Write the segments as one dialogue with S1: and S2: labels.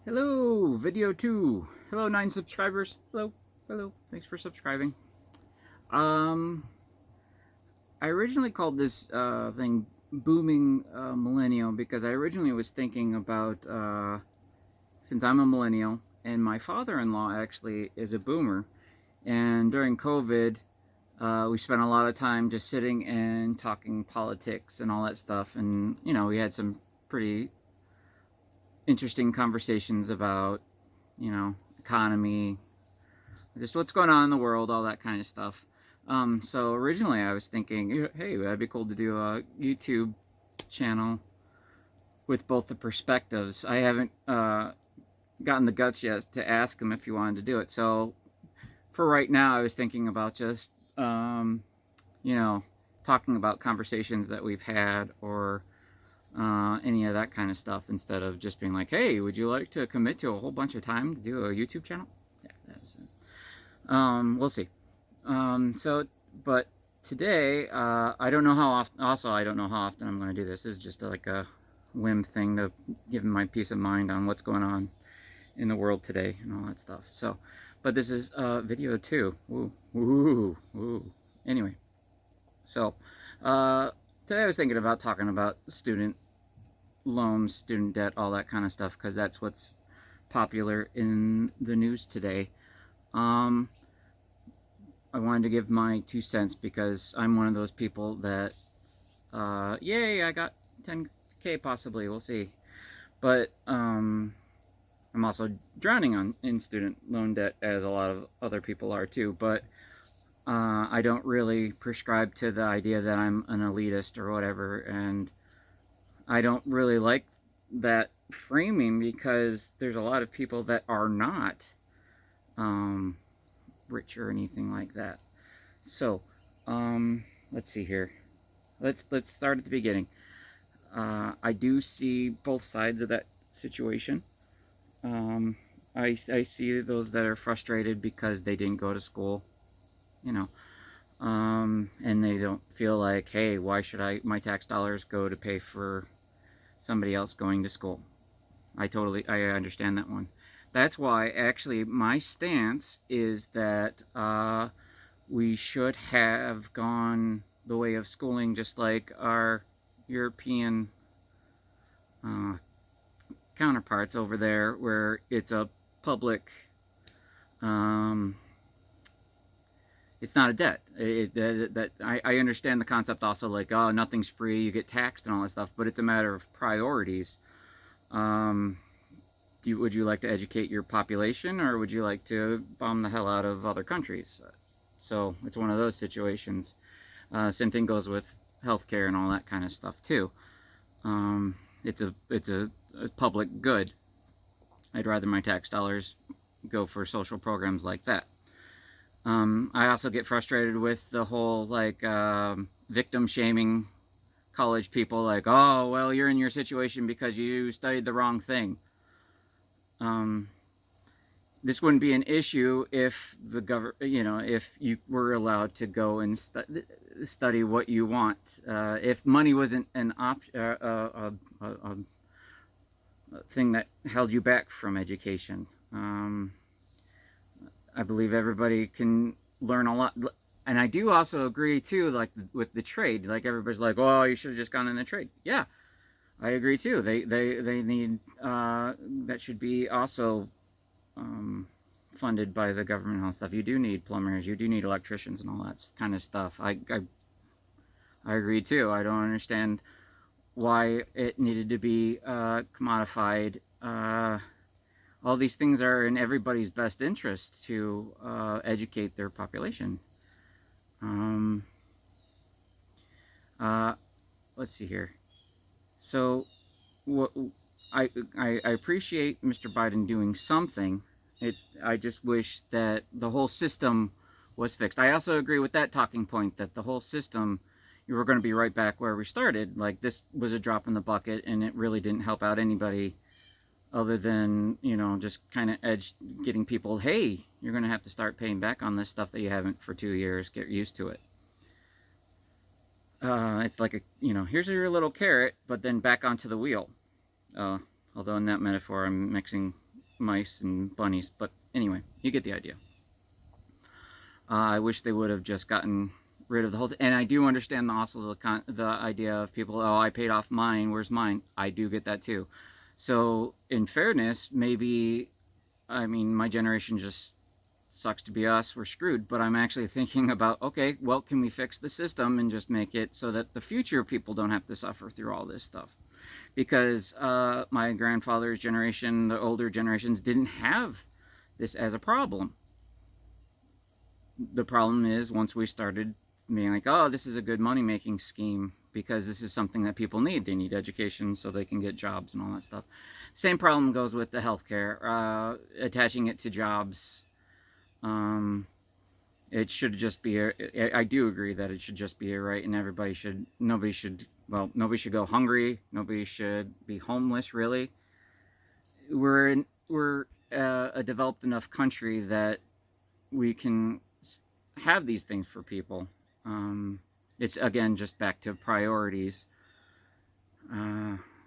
S1: Hello, video 2. Hello, 9 subscribers. Hello, thanks for subscribing. Um, I originally called this thing Booming Millennial because I originally was thinking about, since I'm a millennial and my father-in-law actually is a boomer, and during COVID, we spent a lot of time just sitting and talking politics and all that stuff, and, you know, we had some pretty interesting conversations about, economy, just what's going on in the world, all that kind of stuff. So originally I was thinking, hey, that'd be cool to do a YouTube channel with both the perspectives. I haven't gotten the guts yet to ask him if he wanted to do it. So for right now, I was thinking about just, talking about conversations that we've had, or any of that kind of stuff, instead of just being like, hey, would you like to commit to a whole bunch of time to do a YouTube channel? Yeah, that's it. We'll see. But today, I don't know how often, also I don't know how often I'm going to do this. This is just like a whim thing to give my peace of mind on what's going on in the world today and all that stuff. So, but this is video 2. Woo. Anyway, so today I was thinking about talking about student loans, student debt, all that kind of stuff, because that's what's popular in the news today. I wanted to give my 2 cents because I'm one of those people that, yay, I got 10K possibly, we'll see. But I'm also drowning in student loan debt, as a lot of other people are too. But I don't really prescribe to the idea that I'm an elitist or whatever, and I don't really like that framing, because there's a lot of people that are not rich or anything like that. So let's see here. Let's start at the beginning. I do see both sides of that situation. I see those that are frustrated because they didn't go to school, and they don't feel like, hey, why should my tax dollars go to pay for somebody else going to school? I understand that one. That's why actually my stance is that we should have gone the way of schooling just like our European counterparts over there, where it's a public, it's not a debt. I understand the concept also, like, oh, nothing's free, you get taxed and all that stuff, but it's a matter of priorities. Would you like to educate your population, or would you like to bomb the hell out of other countries? So it's one of those situations. Same thing goes with healthcare and all that kind of stuff too. It's a public good. I'd rather my tax dollars go for social programs like that. I also get frustrated with the whole, like, victim shaming college people, like, oh, well, you're in your situation because you studied the wrong thing. This wouldn't be an issue if if you were allowed to go and study what you want. If money wasn't an thing that held you back from education. I believe everybody can learn a lot. And I do also agree too, like with the trade, like everybody's like, oh, you should have just gone in the trade. Yeah, I agree too. They need, that should be also funded by the government and all that stuff. You do need plumbers, you do need electricians and all that kind of stuff. I agree too. I don't understand why it needed to be commodified. All these things are in everybody's best interest to educate their population. Let's see here. So, I appreciate Mr. Biden doing something. I just wish that the whole system was fixed. I also agree with that talking point, that the whole system, you were going to be right back where we started. Like, this was a drop in the bucket, and it really didn't help out anybody, other than, just kind of getting people, hey, you're going to have to start paying back on this stuff that you haven't for 2 years. Get used to it. It's like here's your little carrot, but then back onto the wheel. Although in that metaphor, I'm mixing mice and bunnies. But anyway, you get the idea. I wish they would have just gotten rid of the whole thing. And I do understand also the idea of people, oh, I paid off mine, where's mine? I do get that too. So in fairness, maybe, I mean, my generation just sucks to be us, we're screwed. But I'm actually thinking about, okay, well, can we fix the system and just make it so that the future people don't have to suffer through all this stuff? Because my grandfather's generation, the older generations, didn't have this as a problem. The problem is, once we started being like, oh, this is a good money-making scheme, because this is something that people need. They need education so they can get jobs and all that stuff. Same problem goes with the healthcare, attaching it to jobs. It should just be I do agree that it should just be a right, and nobody should go hungry. Nobody should be homeless, really. We're a developed enough country that we can have these things for people. It's, again, just back to priorities.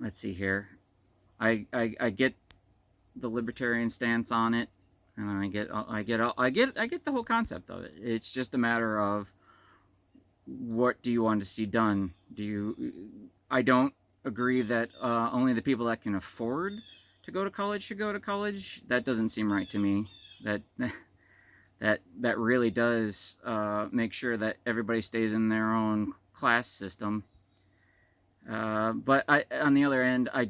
S1: Let's see here. I get the libertarian stance on it, and I get the whole concept of it. It's just a matter of, what do you want to see done? I don't agree that only the people that can afford to go to college should go to college. That doesn't seem right to me. That really does make sure that everybody stays in their own class system. But on the other end, I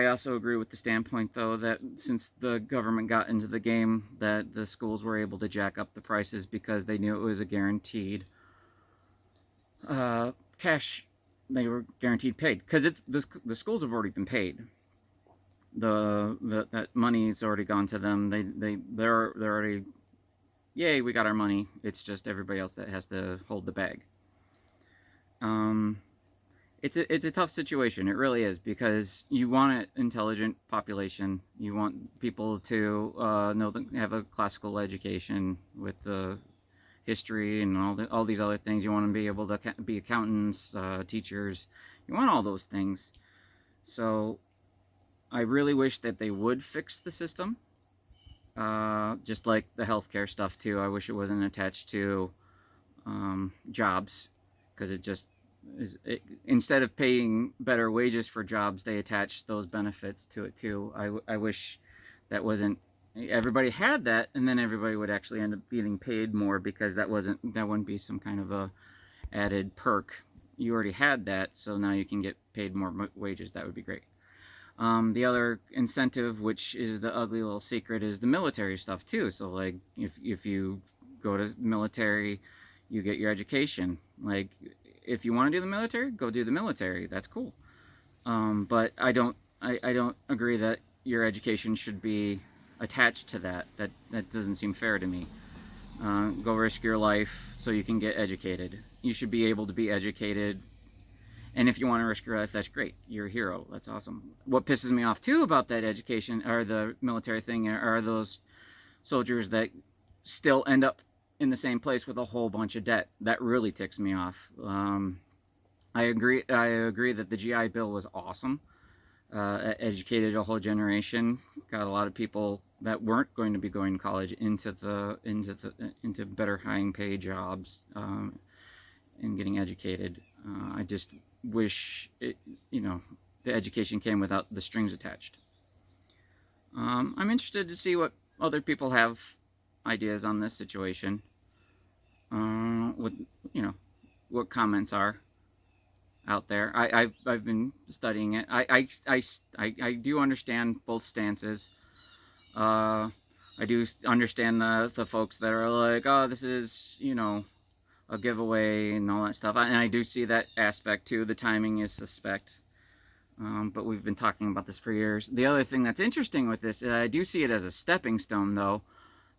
S1: also agree with the standpoint, though, that since the government got into the game, that the schools were able to jack up the prices because they knew it was a guaranteed cash. They were guaranteed paid, because the schools have already been paid. That money's already gone to them. They're already, yay, we got our money. It's just everybody else that has to hold the bag. It's a tough situation. It really is, because you want an intelligent population. You want people to have a classical education with the history and all these other things. You want to be able to be accountants, teachers. You want all those things. So I really wish that they would fix the system. Just like the healthcare stuff too. I wish it wasn't attached to jobs, because it just instead of paying better wages for jobs, they attach those benefits to it too. I wish that wasn't. Everybody had that, and then everybody would actually end up getting paid more, because that wouldn't be some kind of a added perk. You already had that, so now you can get paid more wages. That would be great. The other incentive, which is the ugly little secret, is the military stuff too. So like, if you go to military, you get your education. Like, if you want to do the military, go do the military. That's cool. But I don't agree that your education should be attached to that. That doesn't seem fair to me. Go risk your life so you can get educated. You should be able to be educated. And if you want to risk your life, that's great. You're a hero. That's awesome. What pisses me off too about that education, or the military thing, are those soldiers that still end up in the same place with a whole bunch of debt. That really ticks me off. I agree that the GI Bill was awesome. Educated a whole generation, got a lot of people that weren't going to be going to college into better high paid jobs, and getting educated. I just wish the education came without the strings attached. I'm interested to see what other people have ideas on this situation. What comments are out there. I've been studying it. I do understand both stances. I do understand the folks that are like, oh, this is a giveaway and all that stuff, and I do see that aspect too. The timing is suspect, but we've been talking about this for years. The other thing that's interesting with this is I do see it as a stepping stone, though,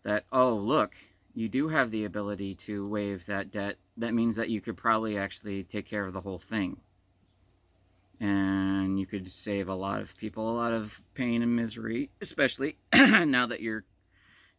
S1: that, oh, look, you do have the ability to waive that debt. That means that you could probably actually take care of the whole thing. And you could save a lot of people a lot of pain and misery, especially now that you're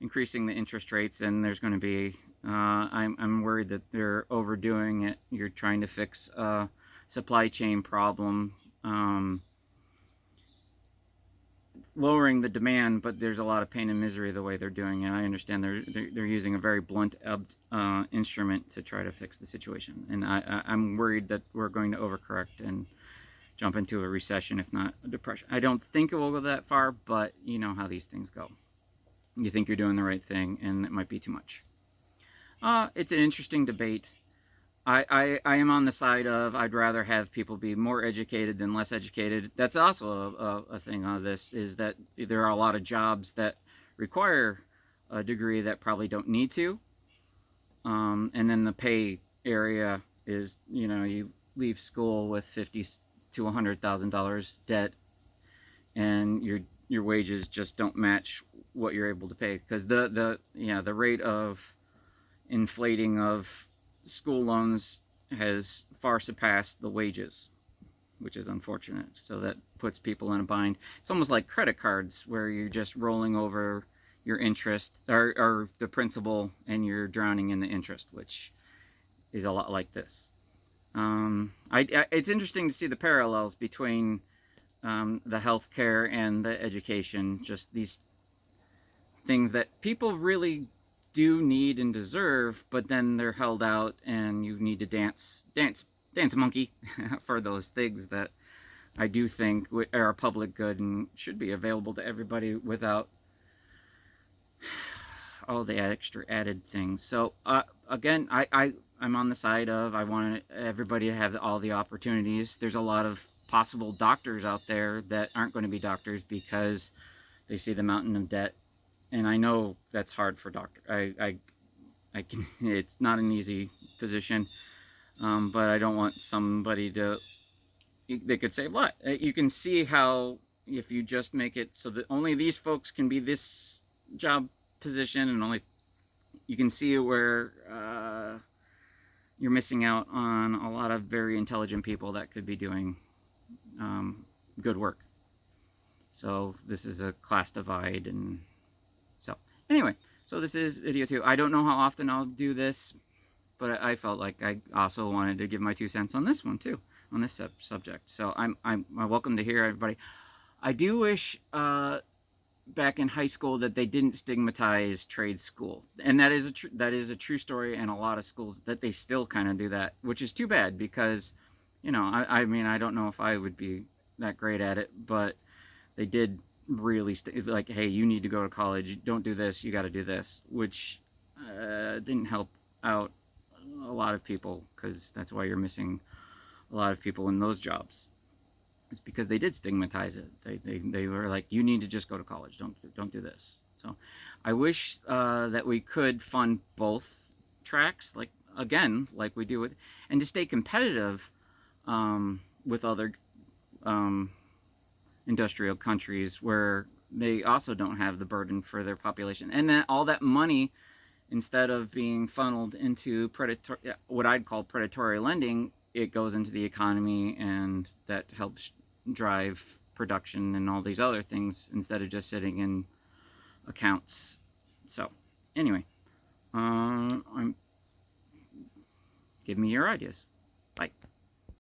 S1: increasing the interest rates, and there's going to be, I'm worried that they're overdoing it. You're trying to fix a supply chain problem lowering the demand, but there's a lot of pain and misery the way they're doing it. I understand they're using a very blunt instrument to try to fix the situation, and I'm worried that we're going to overcorrect and jump into a recession, if not a depression. I don't think it will go that far, but you know how these things go. You think you're doing the right thing, and it might be too much. It's an interesting debate. I am on the side of I'd rather have people be more educated than less educated. That's also a thing on this, is that there are a lot of jobs that require a degree that probably don't need to. And then the pay area is, you know, you leave school with $50,000 to $100,000 debt, and your wages just don't match what you're able to pay, because the rate of inflating of school loans has far surpassed the wages, which is unfortunate. So that puts people in a bind. It's almost like credit cards, where you're just rolling over your interest or the principal, and you're drowning in the interest, which is a lot like this. It's interesting to see the parallels between the healthcare and the education. Just these things that people really do need and deserve, but then they're held out, and you need to dance monkey for those things that I do think are a public good and should be available to everybody without all the extra added things. So again, I'm on the side of I want everybody to have all the opportunities. There's a lot of possible doctors out there that aren't going to be doctors because they see the mountain of debt. And I know that's hard for doctors. I can. It's not an easy position, but I don't want somebody to. They could say, "What?" You can see how if you just make it so that only these folks can be this job position, and only you can see where you're missing out on a lot of very intelligent people that could be doing good work. So this is a class divide, and so anyway, so this is video 2. I don't know how often I'll do this, but I felt like I also wanted to give my 2 cents on this one too, on this subject. So I'm welcome to hear everybody. I do wish back in high school that they didn't stigmatize trade school, and that is a true story in a lot of schools, that they still kind of do that, which is too bad, because you know, I mean, I don't know if I would be that great at it, but they did really like, hey, you need to go to college, don't do this, you got to do this, which didn't help out a lot of people, because that's why you're missing a lot of people in those jobs. It's because they did stigmatize it. They were like, you need to just go to college, don't do this. So I wish that we could fund both tracks, like again, like we do with, and to stay competitive with other industrial countries where they also don't have the burden for their population, and then all that money, instead of being funneled into what I'd call predatory lending, it goes into the economy, and that helps drive production and all these other things, instead of just sitting in accounts. So anyway, give me your ideas. Bye.